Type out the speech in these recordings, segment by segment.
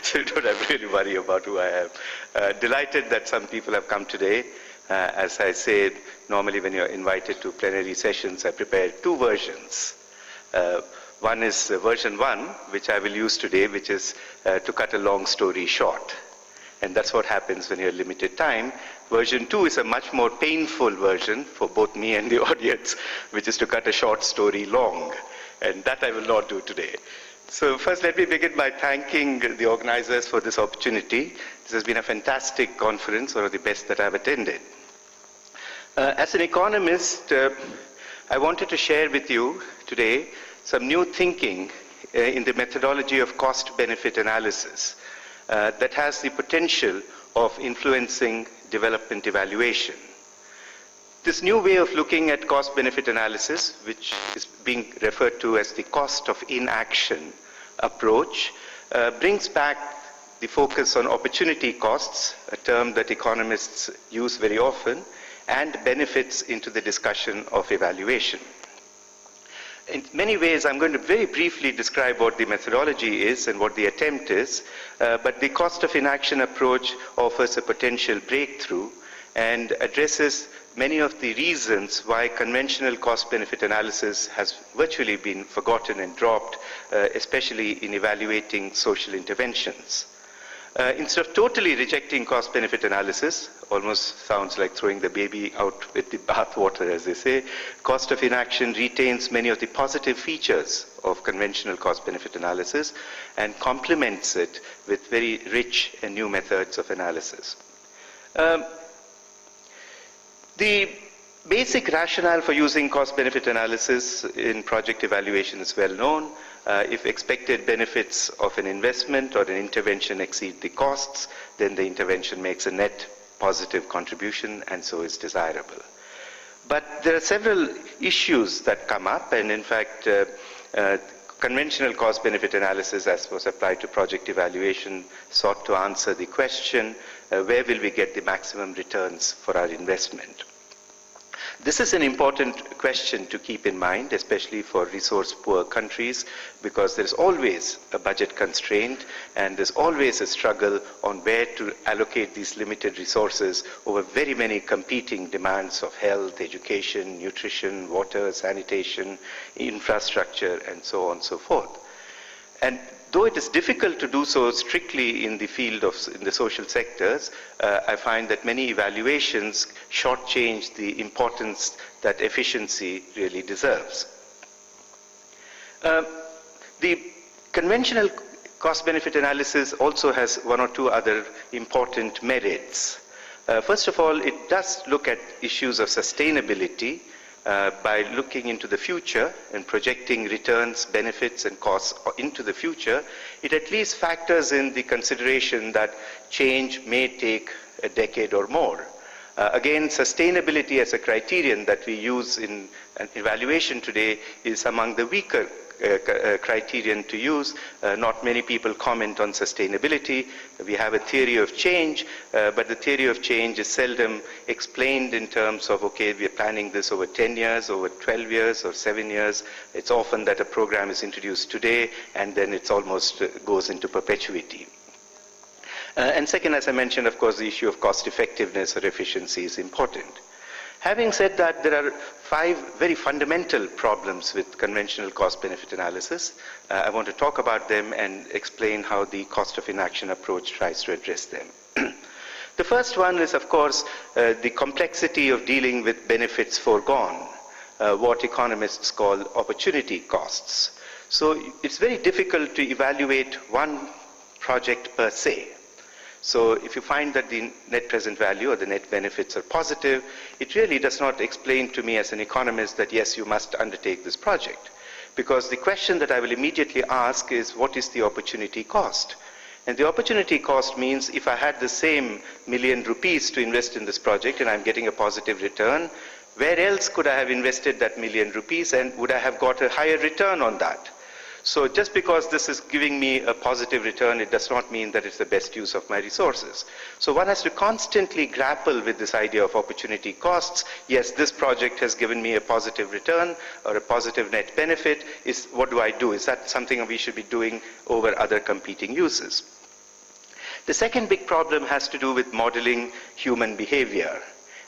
so you don't have to really worry about who I am. Delighted that some people have come today. As I said, normally when you're invited to plenary sessions, I prepare two versions. One is version 1, which I will use today, which is to cut a long story short. And that's what happens when you have limited time. Version 2 is a much more painful version for both me and the audience, which is to cut a short story long. And that I will not do today. So first, let me begin by thanking the organizers for this opportunity. This has been a fantastic conference, one of the best that I've attended. As an economist, I wanted to share with you today some new thinking in the methodology of cost-benefit analysis that has the potential of influencing development evaluation. This new way of looking at cost-benefit analysis, which is being referred to as the cost of inaction approach, brings back the focus on opportunity costs, a term that economists use very often, and benefits into the discussion of evaluation. In many ways, I'm going to very briefly describe what the methodology is and what the attempt is, but the cost of inaction approach offers a potential breakthrough and addresses many of the reasons why conventional cost-benefit analysis has virtually been forgotten and dropped, especially in evaluating social interventions. Instead of totally rejecting cost-benefit analysis, almost sounds like throwing the baby out with the bathwater, as they say, cost of inaction retains many of the positive features of conventional cost-benefit analysis and complements it with very rich and new methods of analysis. The basic rationale for using cost-benefit analysis in project evaluation is well known. If expected benefits of an investment or an intervention exceed the costs, then the intervention makes a net positive contribution and so is desirable. But there are several issues that come up, and in fact, conventional cost-benefit analysis, as was applied to project evaluation, sought to answer the question, where will we get the maximum returns for our investment? This is an important question to keep in mind, especially for resource-poor countries, because there's always a budget constraint and there's always a struggle on where to allocate these limited resources over very many competing demands of health, education, nutrition, water, sanitation, infrastructure, and so on and so forth. And though it is difficult to do so strictly in the field of in the social sectors, I find that many evaluations shortchange the importance that efficiency really deserves. The conventional cost-benefit analysis also has one or two other important merits. First of all, it does look at issues of sustainability, by looking into the future and projecting returns, benefits, and costs into the future. It at least factors in the consideration that change may take a decade or more. Again, sustainability as a criterion that we use in an evaluation today is among the weaker criterion to use. Not many people comment on sustainability. We have a theory of change, but the theory of change is seldom explained in terms of, okay, we are planning this over 10 years, over 12 years, or 7 years. It's often that a program is introduced today, and then it's almost goes into perpetuity. And second, as I mentioned, of course, the issue of cost effectiveness or efficiency is important. Having said that, there are 5 very fundamental problems with conventional cost-benefit analysis. I want to talk about them and explain how the cost of inaction approach tries to address them. The first one is, of course, the complexity of dealing with benefits foregone, what economists call opportunity costs. So it's very difficult to evaluate one project per se. So if you find that the net present value or the net benefits are positive, it really does not explain to me as an economist that yes, you must undertake this project. Because the question that I will immediately ask is, what is the opportunity cost? And the opportunity cost means if I had the same million rupees to invest in this project and I'm getting a positive return, where else could I have invested that million rupees and would I have got a higher return on that? So just because this is giving me a positive return, it does not mean that it's the best use of my resources. So one has to constantly grapple with this idea of opportunity costs. Yes, this project has given me a positive return or a positive net benefit. What do I do? Is that something we should be doing over other competing uses? The second big problem has to do with modeling human behavior.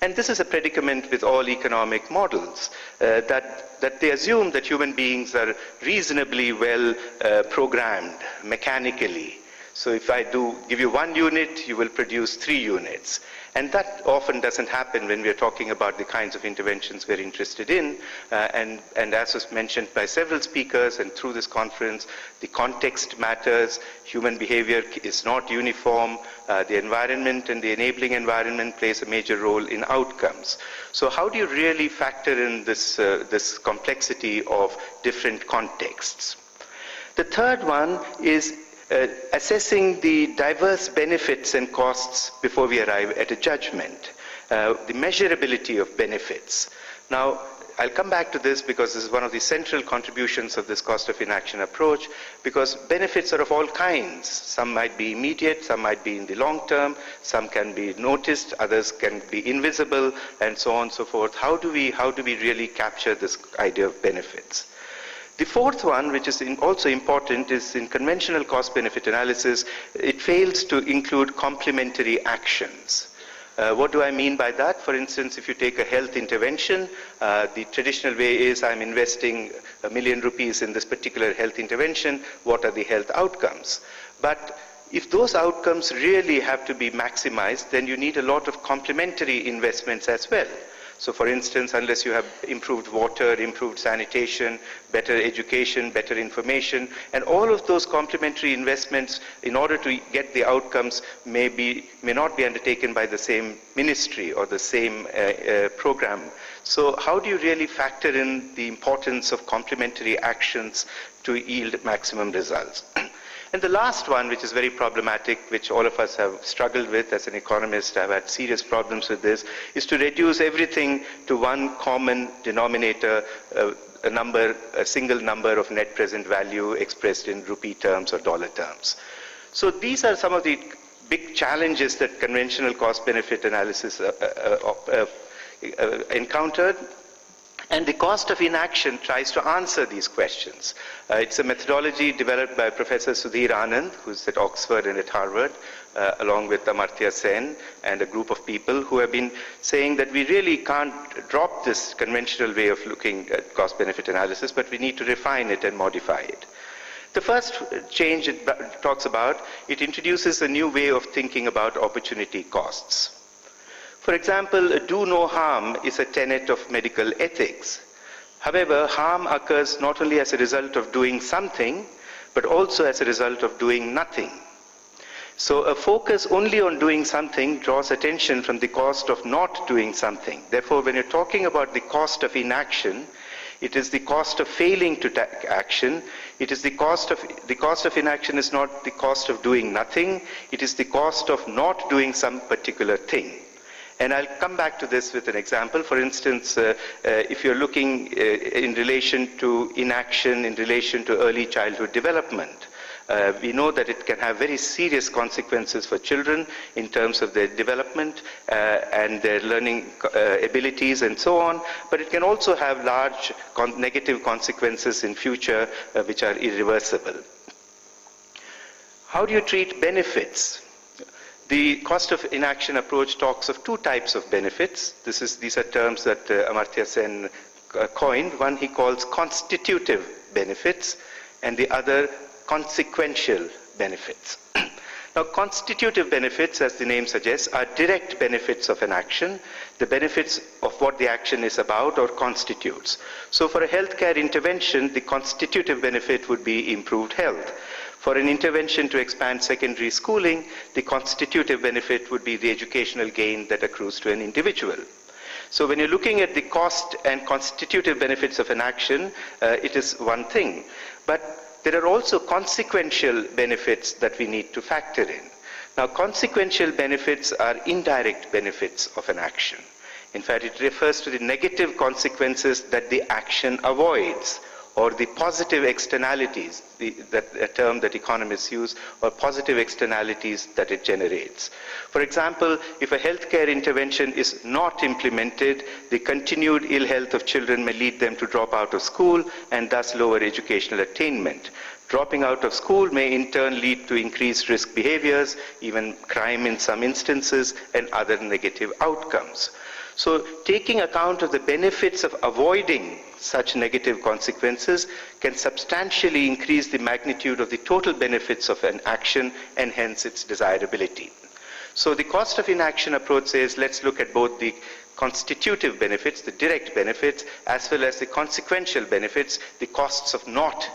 And this is a predicament with all economic models, that they assume that human beings are reasonably well programmed mechanically. So if I give you 1 unit, you will produce 3 units. And that often doesn't happen when we're talking about the kinds of interventions we're interested in. And as was mentioned by several speakers and through this conference, the context matters. Human behavior is not uniform. The environment and the enabling environment plays a major role in outcomes. So how do you really factor in this complexity of different contexts? The third one is assessing the diverse benefits and costs before we arrive at a judgment, the measurability of benefits. Now, I'll come back to this because this is one of the central contributions of this cost of inaction approach, because benefits are of all kinds. Some might be immediate, some might be in the long term, some can be noticed, others can be invisible, and so on and so forth. How do we really capture this idea of benefits? The fourth one, which is also important, is in conventional cost-benefit analysis, it fails to include complementary actions. What do I mean by that? For instance, if you take a health intervention, the traditional way is I'm investing ₹1 million in this particular health intervention. What are the health outcomes? But if those outcomes really have to be maximized, then you need a lot of complementary investments as well. So for instance, unless you have improved water, improved sanitation, better education, better information, and all of those complementary investments in order to get the outcomes may not be undertaken by the same ministry or the same program. So how do you really factor in the importance of complementary actions to yield maximum results? And the last one, which is very problematic, which all of us have struggled with as an economist, I've had serious problems with this, is to reduce everything to one common denominator, a single number of net present value expressed in rupee terms or dollar terms. So these are some of the big challenges that conventional cost-benefit analysis encountered. And the cost of inaction tries to answer these questions. It's a methodology developed by Professor Sudhir Anand, who's at Oxford and at Harvard, along with Amartya Sen and a group of people who have been saying that we really can't drop this conventional way of looking at cost-benefit analysis, but we need to refine it and modify it. The first change it talks about, it introduces a new way of thinking about opportunity costs. For example, do no harm is a tenet of medical ethics. However, harm occurs not only as a result of doing something, but also as a result of doing nothing. So a focus only on doing something draws attention from the cost of not doing something. Therefore, when you're talking about the cost of inaction, it is the cost of failing to take action. It is the cost of inaction is not the cost of doing nothing. It is the cost of not doing some particular thing. And I'll come back to this with an example. For instance, if you're looking in relation to inaction, in relation to early childhood development, we know that it can have very serious consequences for children in terms of their development and their learning abilities and so on, but it can also have large negative consequences in future which are irreversible. How do you treat benefits? The cost of inaction approach talks of two types of benefits. These are terms that Amartya Sen coined. One he calls constitutive benefits, and the other consequential benefits. Now, constitutive benefits, as the name suggests, are direct benefits of an action, the benefits of what the action is about or constitutes. So for a healthcare intervention, the constitutive benefit would be improved health. For an intervention to expand secondary schooling, the constitutive benefit would be the educational gain that accrues to an individual. So when you're looking at the cost and constitutive benefits of an action, it is one thing. But there are also consequential benefits that we need to factor in. Now, consequential benefits are indirect benefits of an action. In fact, it refers to the negative consequences that the action avoids, or the positive externalities, a term that economists use, or positive externalities that it generates. For example, if a healthcare intervention is not implemented, the continued ill health of children may lead them to drop out of school and thus lower educational attainment. Dropping out of school may in turn lead to increased risk behaviors, even crime in some instances, and other negative outcomes. So taking account of the benefits of avoiding such negative consequences can substantially increase the magnitude of the total benefits of an action and hence its desirability. So the cost of inaction approach says, let's look at both the constitutive benefits, the direct benefits, as well as the consequential benefits, the costs of not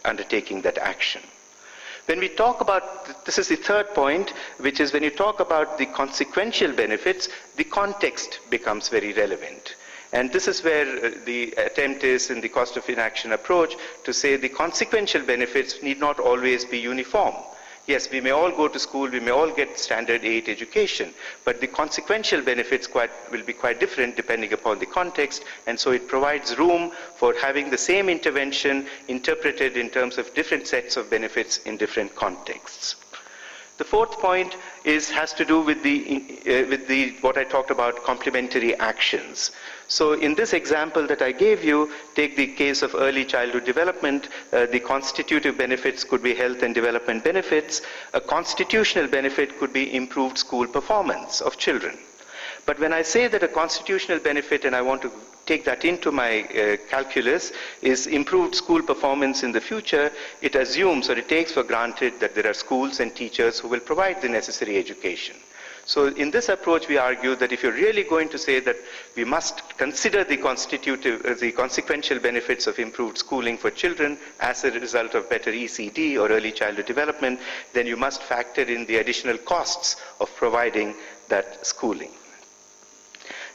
undertaking that action. When we talk about, this is the third point, which is when you talk about the consequential benefits, the context becomes very relevant. And this is where the attempt is in the cost of inaction approach to say the consequential benefits need not always be uniform. Yes, we may all go to school, we may all get standard 8 education, but the consequential benefits will be quite different depending upon the context, and so it provides room for having the same intervention interpreted in terms of different sets of benefits in different contexts. The fourth point has to do with what I talked about, complementary actions. So in this example that I gave you, take the case of early childhood development, the constitutive benefits could be health and development benefits. A constitutional benefit could be improved school performance of children. But when I say that a constitutional benefit, and I want to take that into my calculus, is improved school performance in the future, it assumes or it takes for granted that there are schools and teachers who will provide the necessary education. So in this approach, we argue that if you're really going to say that we must consider the consequential benefits of improved schooling for children as a result of better ECD or early childhood development, then you must factor in the additional costs of providing that schooling.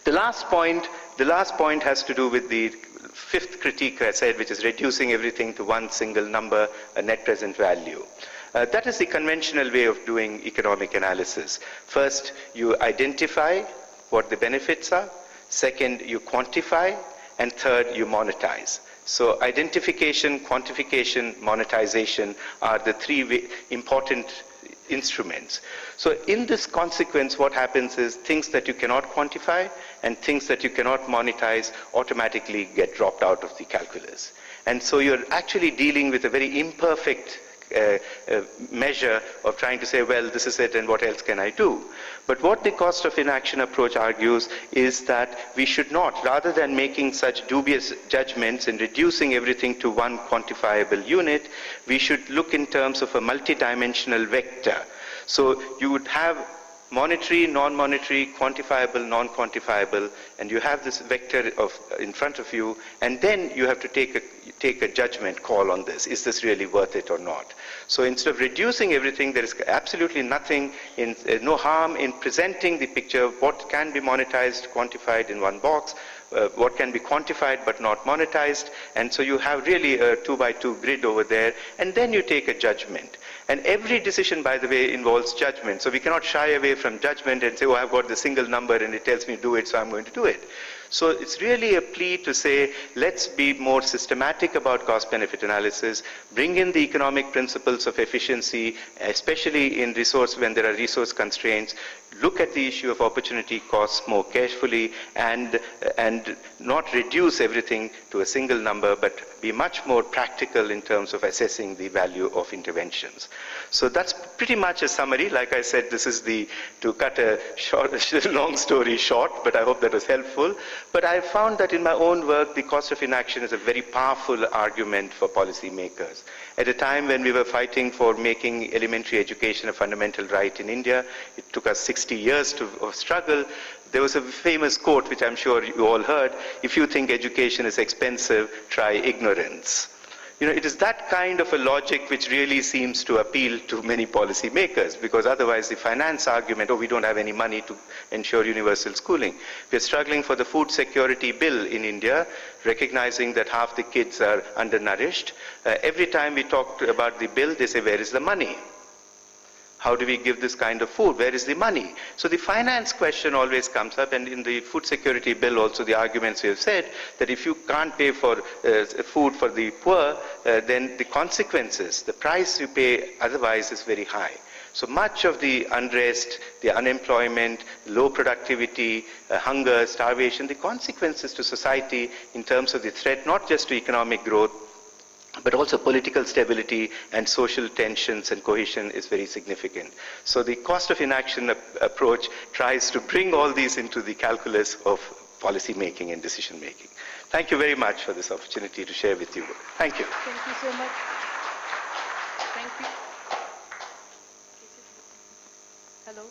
The last point has to do with the fifth critique I said, which is reducing everything to one single number, a net present value. That is the conventional way of doing economic analysis. First, you identify what the benefits are. Second, you quantify. And third, you monetize. So identification, quantification, monetization are the three important instruments. So in this consequence, what happens is things that you cannot quantify and things that you cannot monetize automatically get dropped out of the calculus. And so you're actually dealing with a very imperfect measure of trying to say, well, this is it and what else can I do? But what the cost of inaction approach argues is that we should not, rather than making such dubious judgments and reducing everything to one quantifiable unit, we should look in terms of a multidimensional vector. So you would have monetary, non-monetary, quantifiable, non-quantifiable, and you have this vector in front of you, and then you have to take a judgment call on this. Is this really worth it or not? So instead of reducing everything, there is absolutely no harm in presenting the picture of what can be monetized, quantified in one box, what can be quantified but not monetized, and so you have really a 2x2 grid over there, and then you take a judgment. And every decision, by the way, involves judgment. So we cannot shy away from judgment and say, oh, I've got the single number and it tells me to do it, so I'm going to do it. So it's really a plea to say, let's be more systematic about cost-benefit analysis, bring in the economic principles of efficiency, especially when there are resource constraints, look at the issue of opportunity costs more carefully, and not reduce everything to a single number, but be much more practical in terms of assessing the value of interventions. So that's pretty much a summary. Like I said, this is to cut a long story short, but I hope that was helpful. But I found that in my own work, the cost of inaction is a very powerful argument for policymakers. At a time when we were fighting for making elementary education a fundamental right in India, it took us 60 years of struggle. There was a famous quote, which I'm sure you all heard: if you think education is expensive, try ignorance. It is that kind of a logic which really seems to appeal to many policymakers, because otherwise the finance argument, oh, we don't have any money to ensure universal schooling. We're struggling for the food security bill in India, recognizing that half the kids are undernourished. Every time we talk about the bill, they say, where is the money? How do we give this kind of food? Where is the money? So the finance question always comes up, and in the food security bill also the arguments we have said that if you can't pay for food for the poor, then the consequences, the price you pay otherwise is very high. So much of the unrest, the unemployment, low productivity, hunger, starvation, the consequences to society in terms of the threat, not just to economic growth, but also political stability and social tensions and cohesion is very significant. So the cost of inaction approach tries to bring all these into the calculus of policy making and decision making. Thank you very much for this opportunity to share with you. Thank you. Thank you so much. Thank you. Hello.